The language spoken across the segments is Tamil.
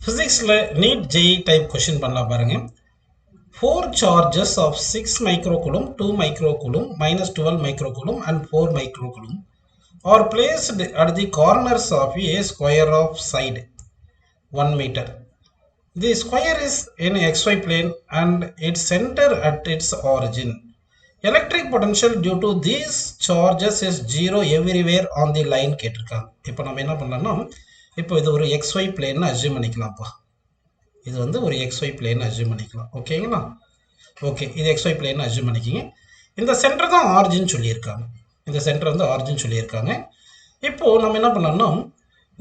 ஃபிசிக்ஸில் நீட் ஜெஇ டைப் கொஷின் பண்ணலாம் பாருங்க. 4 charges of 6 microcoulomb, 2 microcoulomb, -12 microcoulomb and 4 microcoulomb are placed at the corners of a square of side 1 meter. The square is in xy plane and its center at its origin. Electric potential due to these charges is 0 everywhere on the line கேட்டிருக்காங்க. இப்போ நம்ம என்ன பண்ணலாம்னா, இப்போ இது ஒரு xy plane அஸ்யூம் பண்ணிக்கலாம்ப்பா. இது வந்து ஒரு xy plane அஸ்யூம் பண்ணிக்கலாம். ஓகேங்களா? ஓகே, இது xy plane அஸ்யூம் பண்ணிக்கிங்க. இந்த சென்டர் தான் ஆரிஜின் சொல்லியிருக்காங்க. இந்த சென்டர் வந்து ஆரிஜின் சொல்லியிருக்காங்க. இப்போ நம்ம என்ன பண்ணலாம்னா,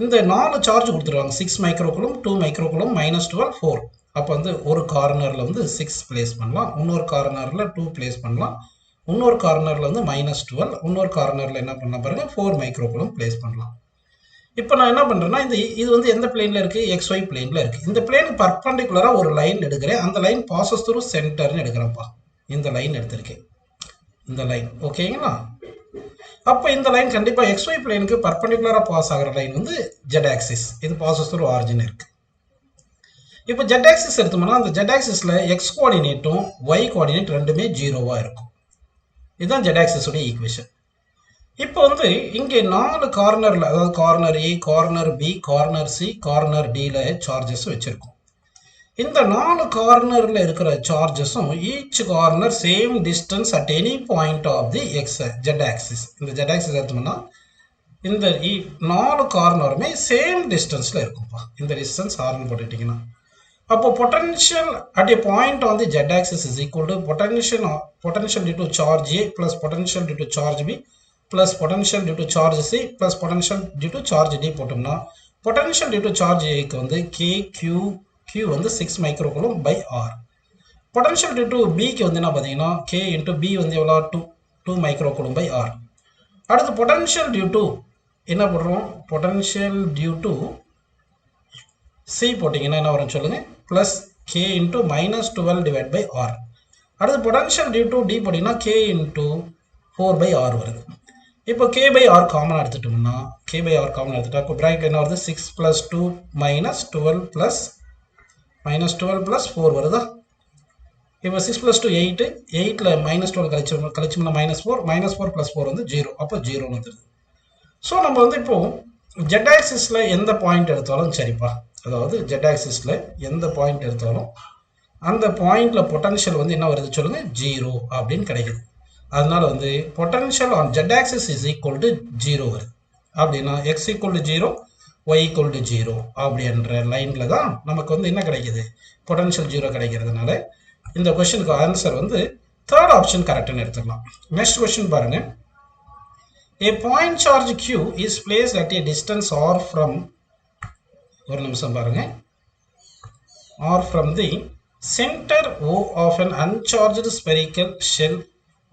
இந்த 4 சார்ஜ் கொடுத்துருவாங்க. 6 மைக்ரோகுலம், 2 மைக்ரோகுலம், -12, 4. அப்போ வந்து ஒரு கார்னரில் வந்து 6 பிளேஸ் பண்ணலாம், இன்னொரு கார்னரில் 2 பிளேஸ் பண்ணலாம், இன்னொரு கார்னரில் வந்து -12, இன்னொரு கார்னரில் என்ன பண்ணலாம் பாருங்க 4 மைக்ரோகுலம் பிளேஸ் பண்ணலாம். இப்போ நான் என்ன பண்ணுறேன்னா, இது வந்து எந்த பிளேனில் இருக்குது? XY பிளேனில் இருக்குது. இந்த பிளேனுக்கு பர்பண்டிகுலராக ஒரு லைன் எடுக்கிறேன். அந்த லைன் பாசஸ் த்ரூ சென்டர்னு எடுக்கிறேன்ப்பா. இந்த லைன் எடுத்திருக்கேன், இந்த லைன். ஓகேங்களா? அப்போ இந்த லைன் கண்டிப்பாக XY பிளேனுக்கு பர்பண்டிகுலராக பாஸ் ஆகிற லைன் வந்து Z ஆக்சிஸ். இது பாசஸ் த்ரூ ஆரிஜின் இருக்குது. இப்போ Z ஆக்சிஸ் எடுத்தோம்னா, அந்த Z ஆக்சிஸில் எக்ஸ் கோஆர்டினேட்டும் Y கோஆர்டினேட் ரெண்டுமே 0வாக இருக்கும். இதுதான் Z ஆக்சிஸோடைய ஈக்குவேஷன். இப்போ வந்து இங்கே 4 கார்னரில், அதாவது corner A, corner B, corner C, corner Dல சார்ஜஸ் வச்சுருக்கோம். இந்த 4 கார்னரில் இருக்கிற சார்ஜஸும் each corner same distance at any point of the Z axis. இந்த Z ஆக்சிஸ் எடுத்தோம்னா இந்த 4 கார்னருமே சேம் டிஸ்டன்ஸில் இருக்கும்ப்பா. இந்த டிஸ்டன்ஸ் ஆர்னு போட்டுட்டிங்கன்னா, அப்போ potential at a point on the Z axis is equal to potential due to charge A plus potential due to charge B plus potential due to charge C plus potential due to charge D போட்டோம்னா, potential due to charge A க்கு வந்து Q வந்து 6 மைக்ரோகுலம் by R. potential due to B க்கு வந்து என்ன பார்த்தீங்கன்னா, K into B வந்து எவ்வளோ 2 மைக்ரோகுலம் by R. அடுத்து potential due to என்ன போடுறோம்? potential due to C போட்டிங்கன்னா என்ன வரும் சொல்லுங்க? plus K into -12 divided by R. அடுத்து potential due to D போட்டிங்கன்னா K into 4 by R வருது. இப்போ K by R காமன் எடுத்துட்டோம்னா, K by R காமன் எடுத்துட்டா இப்போ பிராக்கெட் என்ன வருது? 6 plus 2 minus 12 plus 4 வருதா? இப்போ 6 plus 2 8, 8ல் -12 கழிச்சோம்னா -4 plus 4 வந்து 0. அப்போ 0 வந்துடுது. ஸோ நம்ம வந்து இப்போ Z ஆக்சிஸில் எந்த பாயிண்ட் எடுத்தாலும் சரிப்பா, அதாவது Z ஆக்சிஸில் எந்த பாயிண்ட் எடுத்தாலும் அந்த பாயிண்டில் பொட்டன்ஷியல் வந்து என்ன வருது சொல்லுங்கள்? 0 அப்படின்னு கிடைக்குது. அதனால வந்து potential on Z axis is equal to 0 வருது. அப்படின்னா x equal to 0, y equal to 0 அப்படின்ற லைனில் தான் நமக்கு வந்து என்ன கிடைக்குது? பொட்டன்ஷியல் 0 கிடைக்கிறதுனால இந்த கொஸ்டினுக்கு ஆன்சர் வந்து தேர்ட் ஆப்ஷன் கரெக்டுன்னு எடுத்துக்கலாம். நெக்ஸ்ட் கொஸ்டின் பாருங்க. A point charge Q is placed at a distance R from, ஒரு நிமிஷம் பாருங்க, R from the center O of an uncharged spherical shell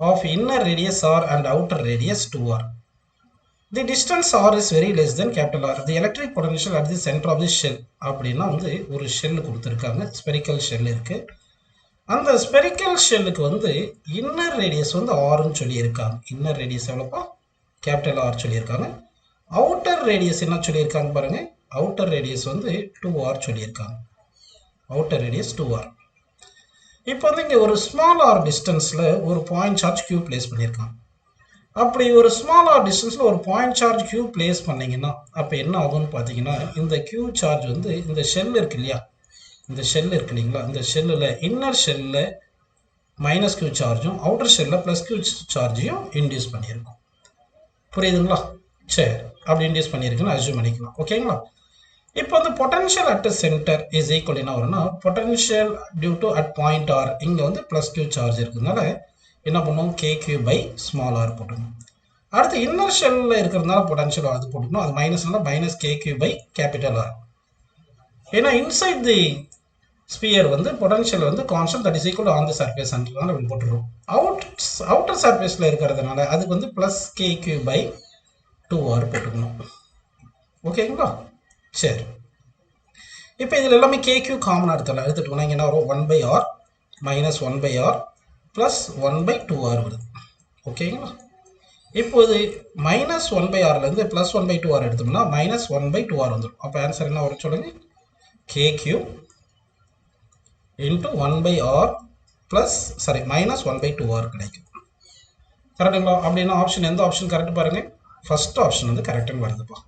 of inner radius R and outer radius 2R. The distance R is very less than capital R. The electric potential at the center of the shell. அப்படின்னா வந்து ஒரு ஷெல் கொடுத்துருக்காங்க, ஸ்பெரிக்கல் ஷெல் இருக்குது. அந்த ஸ்பெரிக்கல் ஷெல்லுக்கு வந்து இன்னர் ரேடியஸ் வந்து ஆர்ன்னு சொல்லியிருக்காங்க. இன்னர் ரேடியஸ் எவ்வளோப்பா? கேபிட்டல் ஆர் சொல்லியிருக்காங்க. அவுட்டர் ரேடியஸ் என்ன சொல்லியிருக்காங்க பாருங்கள், அவுட்டர் ரேடியஸ் வந்து 2R சொல்லியிருக்காங்க. Outer radius 2R. இப்போ வந்து இங்கே ஒரு ஸ்மால் ஆர் டிஸ்டன்ஸில் ஒரு பாயிண்ட் சார்ஜ் Q பிளேஸ் பண்ணியிருக்காங்க. அப்படி ஒரு ஸ்மால் ஆர் டிஸ்டன்ஸில் ஒரு பாயிண்ட் சார்ஜ் Q பிளேஸ் பண்ணிங்கன்னா அப்போ என்ன ஆகும்னு பார்த்தீங்கன்னா, இந்த Q சார்ஜ் வந்து இந்த ஷெல் இருக்கு இல்லையா, இந்த ஷெல் இருக்கு இல்லைங்களா, இந்த ஷெல்லில் இன்னர் ஷெல்லில் -Q சார்ஜும் அவுட்டர் ஷெல்லில் +Q சார்ஜையும் இன்டியூஸ் பண்ணியிருக்கோம். புரியுதுங்களா? சரி, அப்படி இன்டியூஸ் பண்ணியிருக்குன்னு அஸ்யூம் பண்ணிக்கலாம். ஓகேங்களா? இப்போ வந்து potential at center is equal என்ன வரும்னா, potential due to at point R, இங்கே வந்து +Q சார்ஜ் இருக்கிறதுனால என்ன பண்ணுவோம்? KQ by small r போட்டுக்கணும். அடுத்து இன்னர் ஷெல்லில் இருக்கிறதுனால பொட்டன்ஷியல் அது போட்டுக்கணும். அது மைனஸ்னால -KQ by capital R. ஏன்னா இன்சைட் தி ஸ்பியர் வந்து பொட்டன்ஷியல் வந்து constant, that is equal on the surface என்றதுனால அப்படி போட்டுருவோம். அவுட்டர் சர்ஃபேஸில் இருக்கிறதுனால அதுக்கு வந்து +KQ by 2R போட்டுக்கணும். ஓகேங்களா? சரி, இப்போ இதில் எல்லாமே KQ காமனாக எடுத்துட்டோம்னா இங்கே என்ன வரும்? 1/R -1/R ப்ளஸ் 1/2R வருது. ஓகேங்களா? இப்போ இது -1/Rலேருந்து +1/2R எடுத்தோம்னா -1/2R வந்துடும். அப்போ ஆன்சர் என்ன வரும் சொல்லுங்கள்? k cube into 1 by r plus sorry minus 1 by 2r கிடைக்கும். கரெக்டுங்களா? அப்படின்னா ஆப்ஷன் எந்த ஆப்ஷன் கரெக்ட் பாருங்க. ஃபர்ஸ்ட் ஆப்ஷன் வந்து கரெக்ட்னு வருதுப்பா.